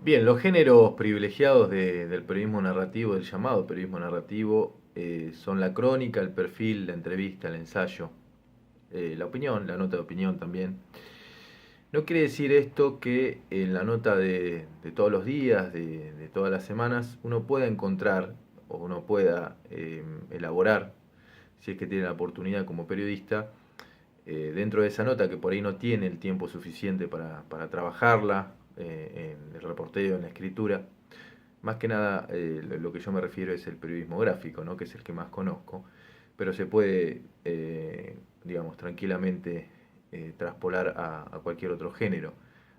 Bien, los géneros privilegiados del periodismo narrativo, del llamado periodismo narrativo, son la crónica, el perfil, la entrevista, el ensayo, la opinión, la nota de opinión también. No quiere decir esto que en la nota de todos los días, de todas las semanas, uno pueda encontrar o uno pueda elaborar, si es que tiene la oportunidad como periodista, dentro de esa nota que por ahí no tiene el tiempo suficiente para trabajarla, en el reporteo, en la escritura. Más que nada, lo que yo me refiero es el periodismo gráfico, ¿no? Que es el que más conozco, pero se puede, digamos, tranquilamente traspolar a cualquier otro género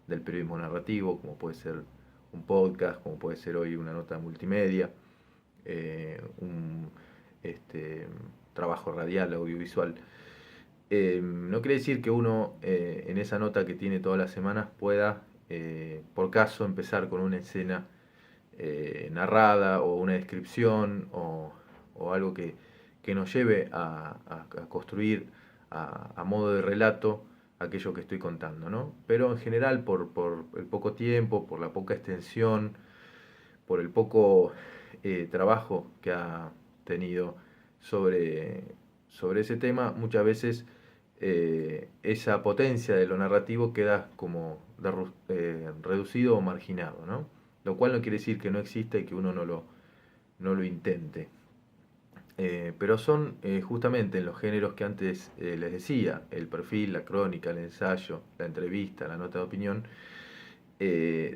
del periodismo narrativo, como puede ser un podcast, como puede ser hoy una nota multimedia, un trabajo radial, audiovisual. No quiere decir que uno en esa nota que tiene todas las semanas pueda, por caso, empezar con una escena narrada o una descripción o algo que nos lleve a construir a modo de relato aquello que estoy contando, ¿no? Pero en general por el poco tiempo, por la poca extensión, por el poco trabajo que ha tenido sobre, sobre ese tema, muchas veces esa potencia de lo narrativo queda como reducido o marginado, ¿no? Lo cual no quiere decir que no exista y que uno no lo intente. Pero son justamente en los géneros que antes les decía, el perfil, la crónica, el ensayo, la entrevista, la nota de opinión,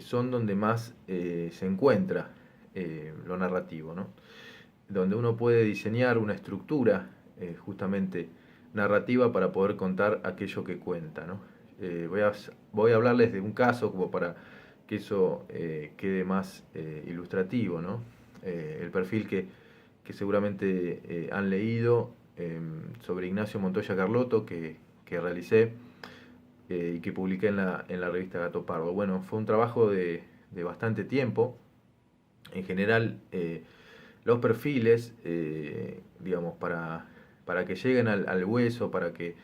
son donde más se encuentra lo narrativo, ¿no? Donde uno puede diseñar una estructura justamente narrativa para poder contar aquello que cuenta, ¿no? Voy a hablarles de un caso como para que eso quede más ilustrativo, ¿no? El perfil que seguramente han leído sobre Ignacio Montoya Carlotto que realicé y que publiqué en la revista Gato Pardo. Bueno, fue un trabajo de bastante tiempo. En general, los perfiles, digamos, para que lleguen al hueso, para que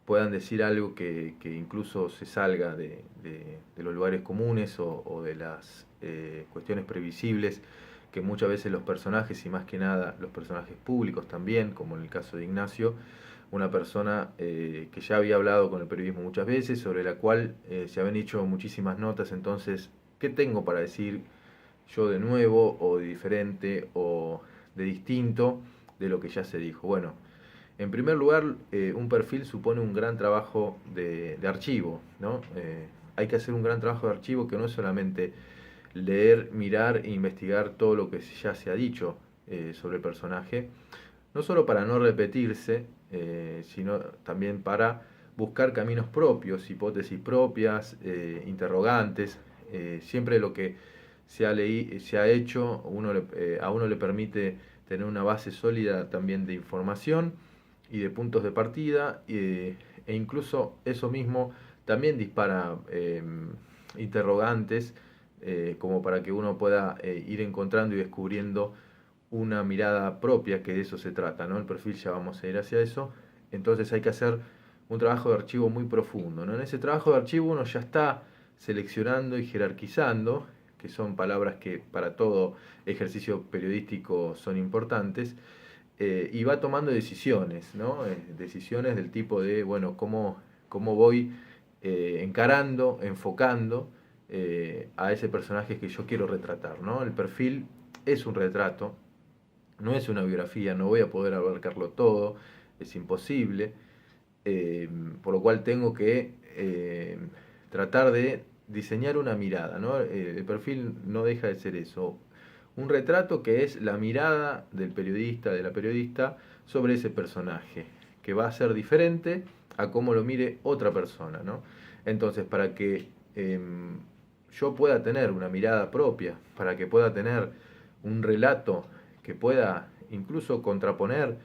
puedan decir algo que incluso se salga de los lugares comunes o de las cuestiones previsibles que muchas veces los personajes y más que nada los personajes públicos también, como en el caso de Ignacio, una persona que ya había hablado con el periodismo muchas veces, sobre la cual se habían hecho muchísimas notas, entonces, ¿qué tengo para decir yo de nuevo o de diferente o de distinto de lo que ya se dijo? Bueno, en primer lugar, un perfil supone un gran trabajo de archivo, ¿no? Hay que hacer un gran trabajo de archivo que no es solamente leer, mirar e investigar todo lo que ya se ha dicho sobre el personaje, no solo para no repetirse, sino también para buscar caminos propios, hipótesis propias, interrogantes. Siempre lo que se ha hecho a uno le permite tener una base sólida también de información y de puntos de partida, e incluso eso mismo también dispara interrogantes como para que uno pueda ir encontrando y descubriendo una mirada propia, que de eso se trata, ¿no? El perfil ya vamos a ir hacia eso. Entonces hay que hacer un trabajo de archivo muy profundo, ¿no? En ese trabajo de archivo uno ya está seleccionando y jerarquizando, que son palabras que para todo ejercicio periodístico son importantes, y va tomando decisiones, ¿no? Decisiones del tipo de, bueno, cómo voy encarando, enfocando a ese personaje que yo quiero retratar, ¿no? El perfil es un retrato, no es una biografía, no voy a poder abarcarlo todo, es imposible, por lo cual tengo que tratar de diseñar una mirada, ¿no? El perfil no deja de ser eso, un retrato que es la mirada del periodista, de la periodista, sobre ese personaje, que va a ser diferente a cómo lo mire otra persona, ¿no? Entonces, para que yo pueda tener una mirada propia, para que pueda tener un relato que pueda incluso contraponer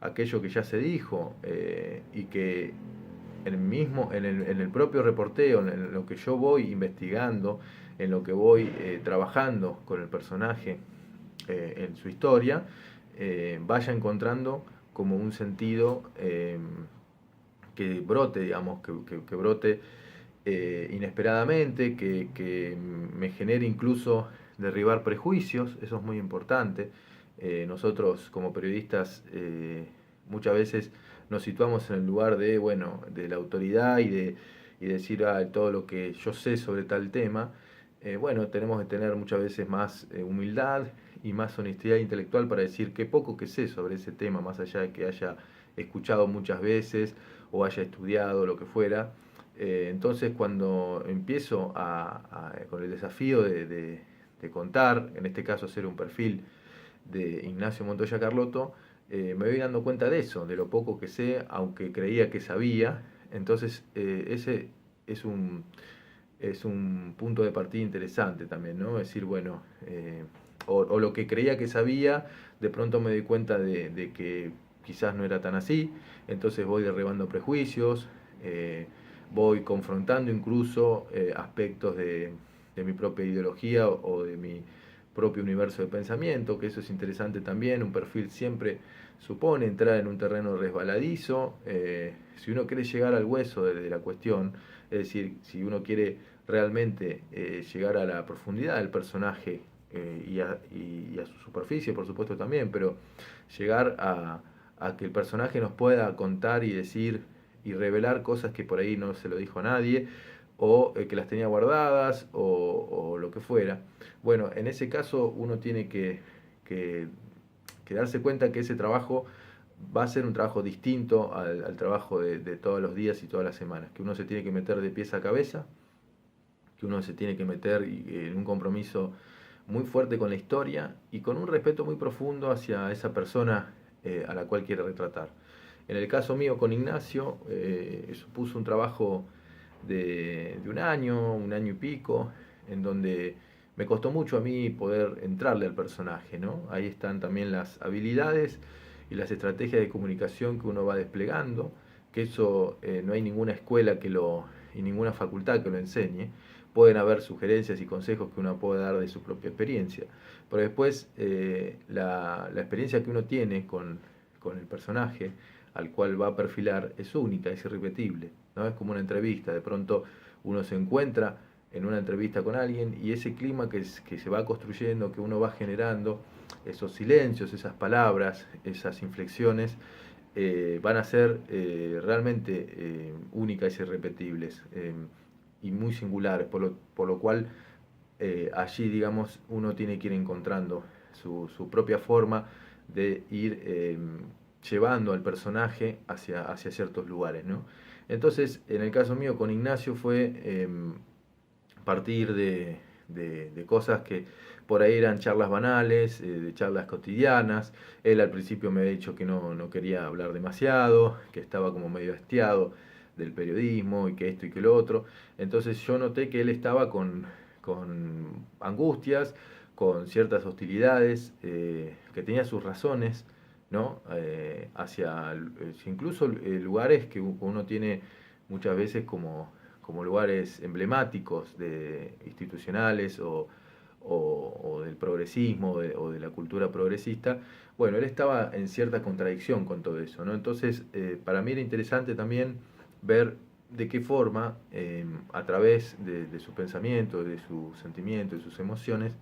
aquello que ya se dijo y que en el propio reporteo, en lo que yo voy investigando, en lo que voy trabajando con el personaje en su historia, vaya encontrando como un sentido que brote, digamos, que brote inesperadamente, que me genere incluso derribar prejuicios, eso es muy importante. Nosotros como periodistas muchas veces nos situamos en el lugar de, bueno, de la autoridad y decir todo lo que yo sé sobre tal tema. Bueno, tenemos que tener muchas veces más humildad y más honestidad intelectual para decir qué poco que sé sobre ese tema, más allá de que haya escuchado muchas veces o haya estudiado lo que fuera. Entonces cuando empiezo con el desafío de contar, en este caso hacer un perfil de Ignacio Montoya Carlotto, me voy dando cuenta de eso, de lo poco que sé, aunque creía que sabía. Entonces ese es un punto de partida interesante también, ¿no? Es decir, bueno, o lo que creía que sabía, de pronto me doy cuenta de que quizás no era tan así, entonces voy derribando prejuicios, eh, voy confrontando incluso aspectos de mi propia ideología o de mi propio universo de pensamiento, que eso es interesante también. Un perfil siempre supone entrar en un terreno resbaladizo. Si uno quiere llegar al hueso de la cuestión, es decir, si uno quiere realmente llegar a la profundidad del personaje y a su superficie, por supuesto también, pero llegar a que el personaje nos pueda contar y decir y revelar cosas que por ahí no se lo dijo a nadie, o que las tenía guardadas, o lo que fuera. Bueno, en ese caso uno tiene que, que darse cuenta que ese trabajo va a ser un trabajo distinto al trabajo de todos los días y todas las semanas, que uno se tiene que meter de pies a cabeza, que uno se tiene que meter en un compromiso muy fuerte con la historia y con un respeto muy profundo hacia esa persona a la cual quiere retratar. En el caso mío con Ignacio, supuso un trabajo de un año y pico, en donde me costó mucho a mí poder entrarle al personaje, ¿no? Ahí están también las habilidades y las estrategias de comunicación que uno va desplegando, que eso no hay ninguna escuela y ninguna facultad que lo enseñe. Pueden haber sugerencias y consejos que uno puede dar de su propia experiencia, pero después la experiencia que uno tiene con el personaje al cual va a perfilar es única, es irrepetible, ¿no? Es como una entrevista, de pronto uno se encuentra en una entrevista con alguien y ese clima que se va construyendo, que uno va generando, esos silencios, esas palabras, esas inflexiones, van a ser realmente únicas y irrepetibles y muy singulares, por lo cual allí, digamos, uno tiene que ir encontrando su propia forma de ir llevando al personaje hacia ciertos lugares, ¿no? Entonces, en el caso mío con Ignacio fue partir de cosas que por ahí eran charlas banales, de charlas cotidianas. Él al principio me había dicho que no quería hablar demasiado, que estaba como medio hastiado del periodismo y que esto y que lo otro. Entonces yo noté que él estaba con angustias, con ciertas hostilidades, que tenía sus razones, ¿no? Hacia incluso lugares que uno tiene muchas veces como lugares emblemáticos institucionales o del progresismo o de la cultura progresista. Bueno, él estaba en cierta contradicción con todo eso, ¿no? Entonces, para mí era interesante también ver de qué forma, a través de su pensamiento, de sus sentimientos, de sus emociones,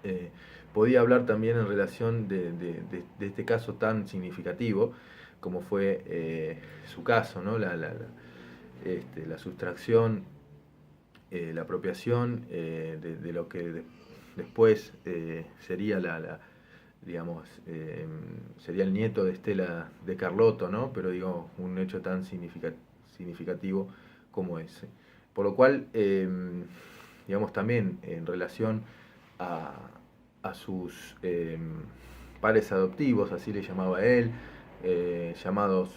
eh, podía hablar también en relación de este caso tan significativo como fue su caso, ¿no? La sustracción, la apropiación de lo que después sería digamos, sería el nieto de Estela de Carlotto, ¿no? Pero digo, un hecho tan significativo como ese. Por lo cual, digamos, también en relación a, a sus pares adoptivos, así le llamaba él, llamados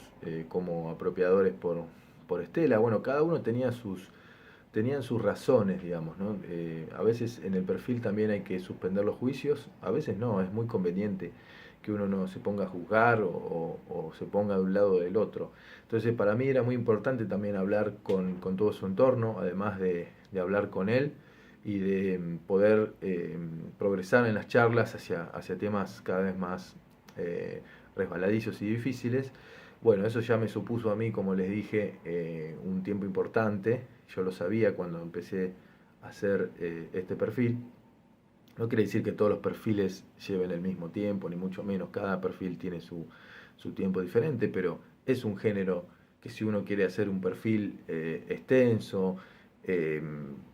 como apropiadores por Estela. Bueno, cada uno tenían sus razones, digamos, ¿no? A veces en el perfil también hay que suspender los juicios, a veces no, es muy conveniente que uno no se ponga a juzgar o se ponga de un lado o del otro. Entonces para mí era muy importante también hablar con todo su entorno, además de hablar con él y de poder progresar en las charlas hacia temas cada vez más resbaladizos y difíciles. Bueno, eso ya me supuso a mí, como les dije, un tiempo importante. Yo lo sabía cuando empecé a hacer este perfil. No quiere decir que todos los perfiles lleven el mismo tiempo, ni mucho menos. Cada perfil tiene su tiempo diferente, pero es un género que si uno quiere hacer un perfil extenso, eh,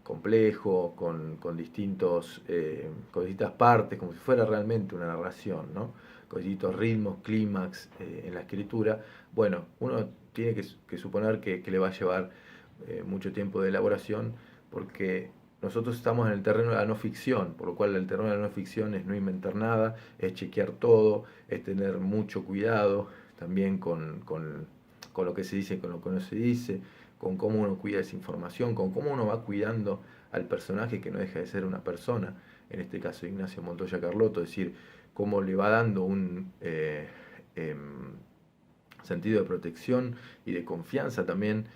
complejo, con distintas partes, como si fuera realmente una narración, ¿no? Con distintos ritmos, clímax en la escritura, bueno, uno tiene que suponer que le va a llevar mucho tiempo de elaboración porque nosotros estamos en el terreno de la no ficción, por lo cual el terreno de la no ficción es no inventar nada, es chequear todo, es tener mucho cuidado también con lo que se dice, con lo que no se dice, con cómo uno cuida esa información, con cómo uno va cuidando al personaje que no deja de ser una persona, en este caso Ignacio Montoya Carlotto, es decir, cómo le va dando un sentido de protección y de confianza también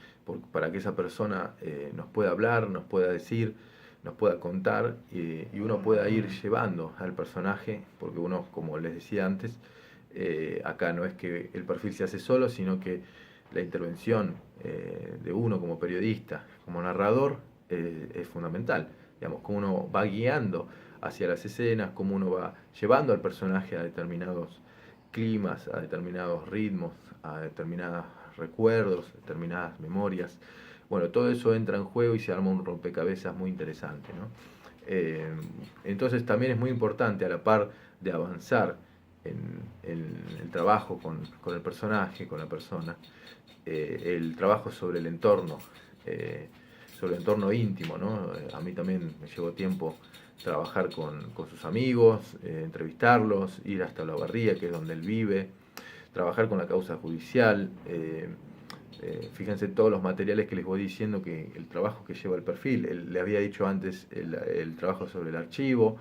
para que esa persona nos pueda hablar, nos pueda decir, nos pueda contar y uno pueda ir llevando al personaje, porque uno, como les decía antes, acá no es que el perfil se hace solo, sino que la intervención de uno como periodista, como narrador, es fundamental. Digamos, cómo uno va guiando hacia las escenas, cómo uno va llevando al personaje a determinados climas, a determinados ritmos, a determinados recuerdos, determinadas memorias. Bueno, todo eso entra en juego y se arma un rompecabezas muy interesante, ¿no? Entonces también es muy importante, a la par de avanzar en el trabajo con el personaje, con la persona, el trabajo eh, sobre el entorno íntimo, ¿no? A mí también me llevó tiempo trabajar con sus amigos, entrevistarlos, ir hasta la barría, que es donde él vive, trabajar con la causa judicial. Fíjense todos los materiales que les voy diciendo, que el trabajo que lleva el perfil. Él, le había dicho antes el trabajo sobre el archivo.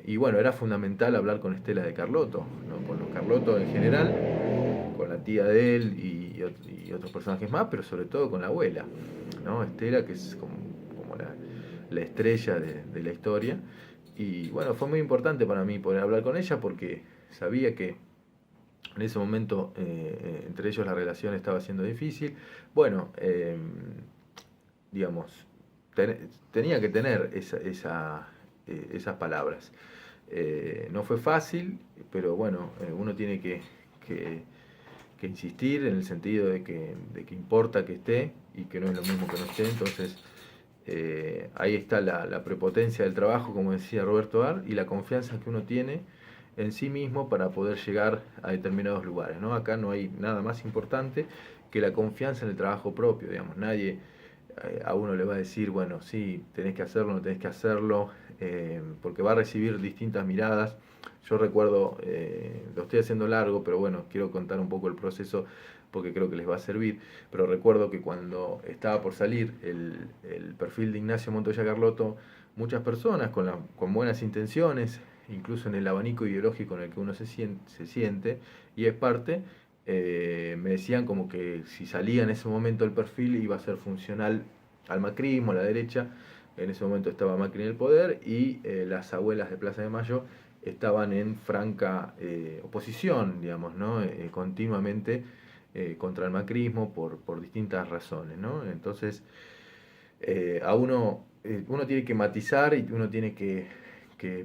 Y bueno, era fundamental hablar con Estela de Carlotto, ¿no? Con los Carlotto en general, con la tía de él y otros personajes más, pero sobre todo con la abuela, ¿no? Estela, que es como la estrella de la historia. Y bueno, fue muy importante para mí poder hablar con ella porque sabía que en ese momento entre ellos la relación estaba siendo difícil. Bueno, digamos, tenía que tener esas palabras. No fue fácil, pero bueno, uno tiene que insistir en el sentido de que importa que esté y que no es lo mismo que no esté. Entonces, ahí está la prepotencia del trabajo, como decía Roberto Ar, y la confianza que uno tiene en sí mismo para poder llegar a determinados lugares, ¿no? Acá no hay nada más importante que la confianza en el trabajo propio, digamos. Nadie a uno le va a decir, bueno, sí, tenés que hacerlo, no tenés que hacerlo, porque va a recibir distintas miradas. Yo recuerdo, lo estoy haciendo largo, pero bueno, quiero contar un poco el proceso porque creo que les va a servir. Pero recuerdo que cuando estaba por salir el perfil de Ignacio Montoya Carlotto, muchas personas con buenas intenciones, incluso en el abanico ideológico en el que uno se siente y es parte, me decían como que si salía en ese momento el perfil iba a ser funcional al macrismo, a la derecha. En ese momento estaba Macri en el poder y las abuelas de Plaza de Mayo estaban en franca oposición, digamos, ¿no? Continuamente contra el macrismo por distintas razones, ¿no? Entonces, uno tiene que matizar y uno tiene que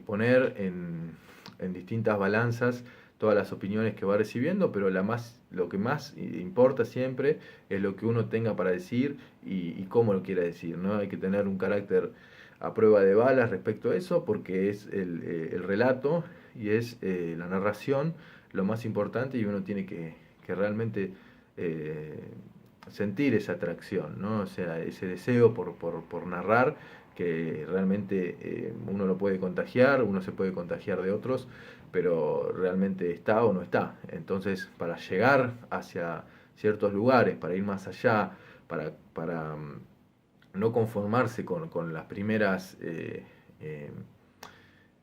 poner en distintas balanzas todas las opiniones que va recibiendo, pero lo que más importa siempre es lo que uno tenga para decir y cómo lo quiera decir, ¿no? Hay que tener un carácter a prueba de balas respecto a eso, porque es el relato y es la narración lo más importante y uno tiene que realmente eh, sentir esa atracción, ¿no? O sea, ese deseo por narrar que realmente uno lo puede contagiar, uno se puede contagiar de otros, pero realmente está o no está. Entonces, para llegar hacia ciertos lugares, para ir más allá, para no conformarse con las primeras, eh,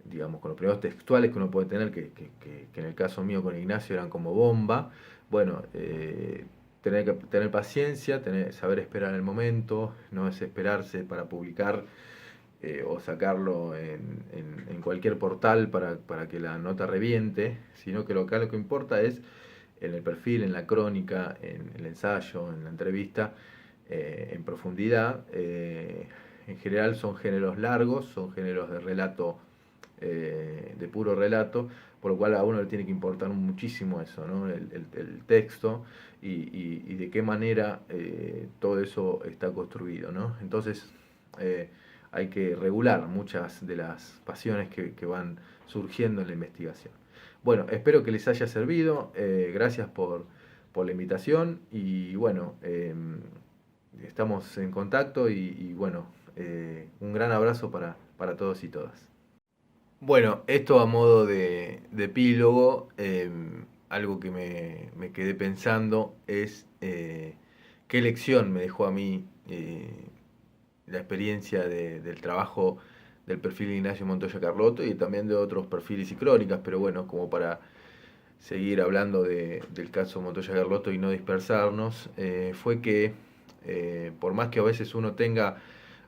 digamos, con los primeros textuales que uno puede tener, que en el caso mío con Ignacio eran como bomba, bueno, tener que tener paciencia, saber esperar el momento, no desesperarse para publicar o sacarlo en cualquier portal para que la nota reviente, sino que lo que importa es en el perfil, en la crónica, en el ensayo, en la entrevista, en profundidad. En general son géneros largos, son géneros de relato, de puro relato, por lo cual a uno le tiene que importar muchísimo eso, ¿no? El texto y de qué manera todo eso está construido, ¿no? Entonces hay que regular muchas de las pasiones que van surgiendo en la investigación. Bueno, espero que les haya servido, gracias por la invitación y bueno, estamos en contacto y bueno, un gran abrazo para todos y todas. Bueno, esto a modo de epílogo, algo que me quedé pensando es qué lección me dejó a mí la experiencia del trabajo del perfil de Ignacio Montoya Carlotto y también de otros perfiles y crónicas, pero bueno, como para seguir hablando del caso Montoya Carlotto y no dispersarnos, fue que por más que a veces uno tenga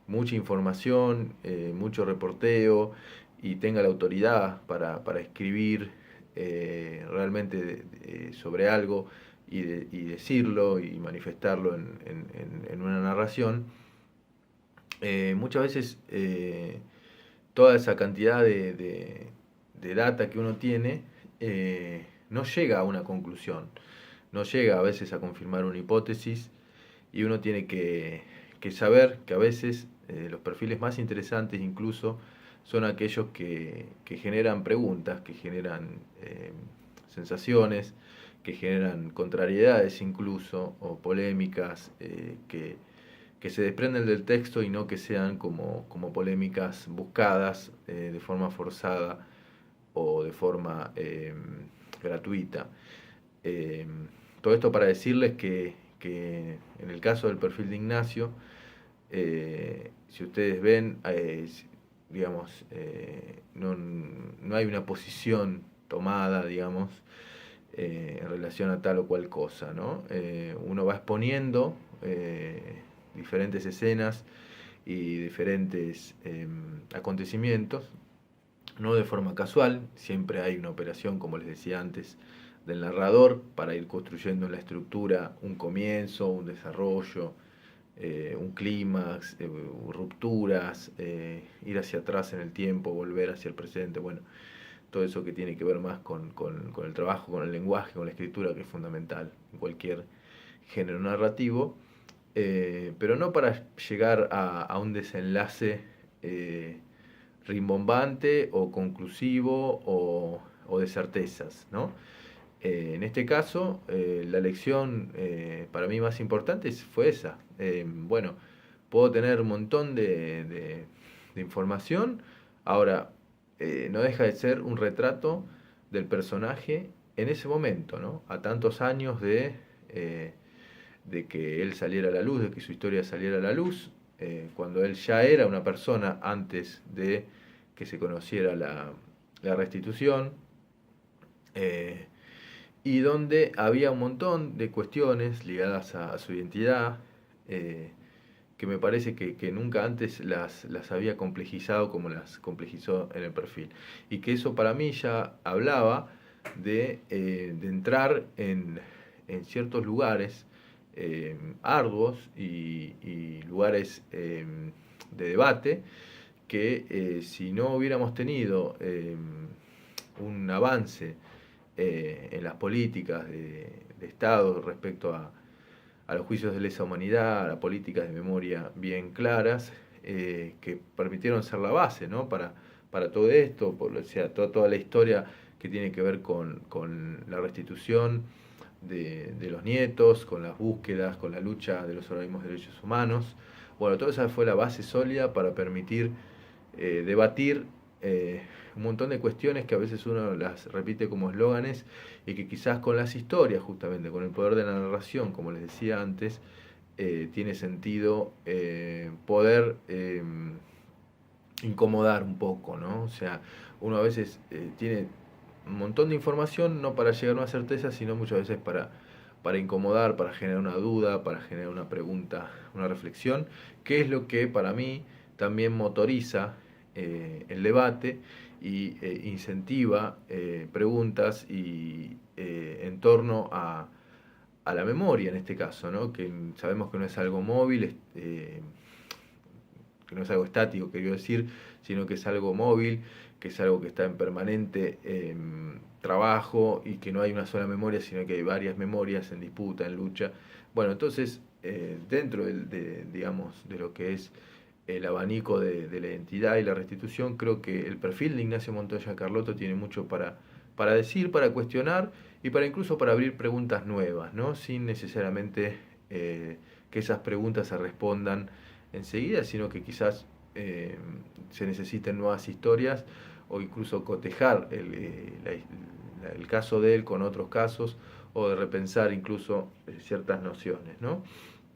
mucha información, mucho reporteo y tenga la autoridad para escribir realmente sobre algo y decirlo y manifestarlo en una narración, muchas veces toda esa cantidad de data que uno tiene no llega a una conclusión, no llega a veces a confirmar una hipótesis y uno tiene que saber que a veces los perfiles más interesantes incluso son aquellos que generan preguntas, que generan sensaciones, que generan contrariedades incluso o polémicas que se desprenden del texto y no que sean como polémicas buscadas de forma forzada o de forma gratuita. Eh, Todo esto para decirles que en el caso del perfil de Ignacio, si ustedes ven, digamos, no hay una posición tomada, digamos, en relación a tal o cual cosa, ¿no? Uno va exponiendo diferentes escenas y diferentes acontecimientos, no de forma casual, siempre hay una operación, como les decía antes, del narrador para ir construyendo en la estructura un comienzo, un desarrollo, un clímax, rupturas, ir hacia atrás en el tiempo, volver hacia el presente, bueno, todo eso que tiene que ver más con el trabajo, con el lenguaje, con la escritura, que es fundamental en cualquier género narrativo, pero no para llegar a un desenlace rimbombante o conclusivo o de certezas, ¿no? En este caso, la lección para mí más importante fue esa. Bueno, puedo tener un montón de información, ahora no deja de ser un retrato del personaje en ese momento, ¿no? A tantos años de que él saliera a la luz, de que su historia saliera a la luz, cuando él ya era una persona antes de que se conociera la restitución. Y donde había un montón de cuestiones ligadas a su identidad, que me parece que nunca antes las había complejizado como las complejizó en el perfil. Y que eso para mí ya hablaba de entrar en ciertos lugares arduos y lugares de debate que si no hubiéramos tenido un avance en las políticas de Estado respecto a los juicios de lesa humanidad, a las políticas de memoria bien claras, que permitieron ser la base, ¿no? Para todo esto, o sea, toda la historia que tiene que ver con la restitución de los nietos, con las búsquedas, con la lucha de los organismos de derechos humanos. Bueno, toda esa fue la base sólida para permitir debatir un montón de cuestiones que a veces uno las repite como eslóganes y que quizás con las historias, justamente con el poder de la narración, como les decía antes, tiene sentido poder incomodar un poco, ¿no? O sea, uno a veces tiene un montón de información, no para llegar a una certeza, sino muchas veces para incomodar, para generar una duda, para generar una pregunta, una reflexión, que es lo que para mí también motoriza el debate y incentiva preguntas en torno a la memoria en este caso, ¿no? Que sabemos que no es algo móvil, que no es algo estático, quiero decir, sino que es algo móvil, que es algo que está en permanente trabajo y que no hay una sola memoria, sino que hay varias memorias en disputa, en lucha. Bueno, entonces, dentro digamos, de lo que es el abanico de la identidad y la restitución, creo que el perfil de Ignacio Montoya Carlotto tiene mucho para decir, para cuestionar y para incluso para abrir preguntas nuevas, ¿no? Sin necesariamente que esas preguntas se respondan enseguida, sino que quizás se necesiten nuevas historias o incluso cotejar el caso de él con otros casos o de repensar incluso ciertas nociones, ¿no?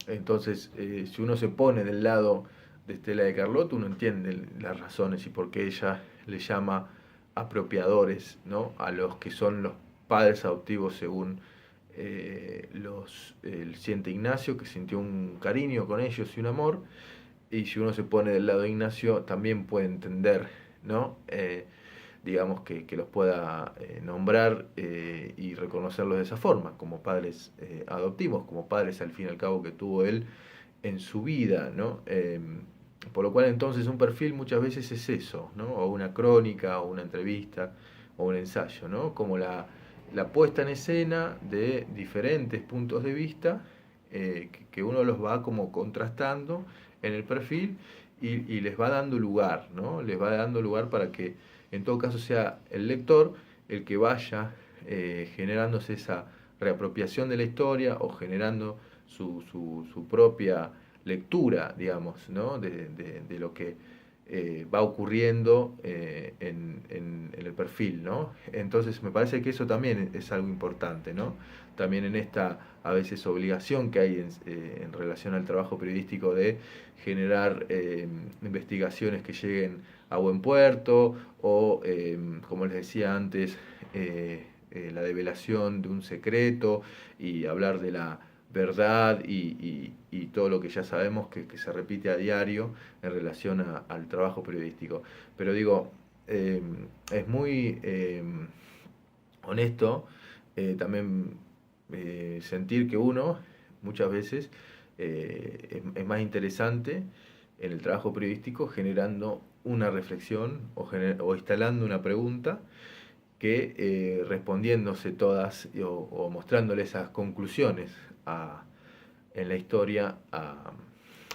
Entonces, si uno se pone del lado de Estela de Carlotto, uno entiende las razones y por qué ella le llama apropiadores, ¿no? A los que son los padres adoptivos según siente Ignacio, que sintió un cariño con ellos y un amor. Y si uno se pone del lado de Ignacio, también puede entender, ¿no? Digamos que los pueda nombrar y reconocerlos de esa forma, como padres adoptivos, como padres al fin y al cabo que tuvo él en su vida, ¿no? Por lo cual entonces un perfil muchas veces es eso, ¿no? O una crónica, o una entrevista, o un ensayo, ¿no? Como la puesta en escena de diferentes puntos de vista que uno los va como contrastando en el perfil y les va dando lugar, ¿no? Les va dando lugar para que en todo caso sea el lector el que vaya generándose esa reapropiación de la historia o generando su propia lectura, digamos, ¿no? de lo que va ocurriendo en el perfil, ¿no? Entonces me parece que eso también es algo importante, ¿no? También en esta a veces obligación que hay en relación al trabajo periodístico de generar investigaciones que lleguen a buen puerto o, como les decía antes, la develación de un secreto y hablar de la verdad y todo lo que ya sabemos que se repite a diario en relación al trabajo periodístico. Pero digo, es muy honesto también sentir que uno muchas veces es más interesante en el trabajo periodístico generando una reflexión o instalando una pregunta que respondiéndose todas o mostrándole esas conclusiones en la historia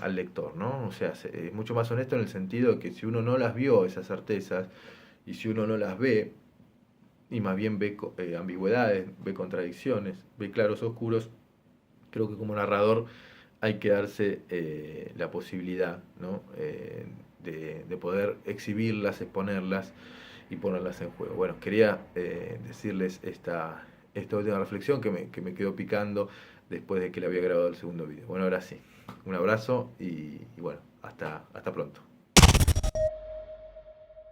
al lector, ¿no? O sea, es mucho más honesto en el sentido de que si uno no las vio, esas certezas, y si uno no las ve, y más bien ve ambigüedades, ve contradicciones, ve claros oscuros, creo que como narrador hay que darse la posibilidad, ¿no? De poder exhibirlas, exponerlas y ponerlas en juego. Bueno, quería decirles esta última reflexión que me quedó picando después de que le había grabado el segundo video. Bueno, ahora sí, un abrazo y bueno, hasta pronto.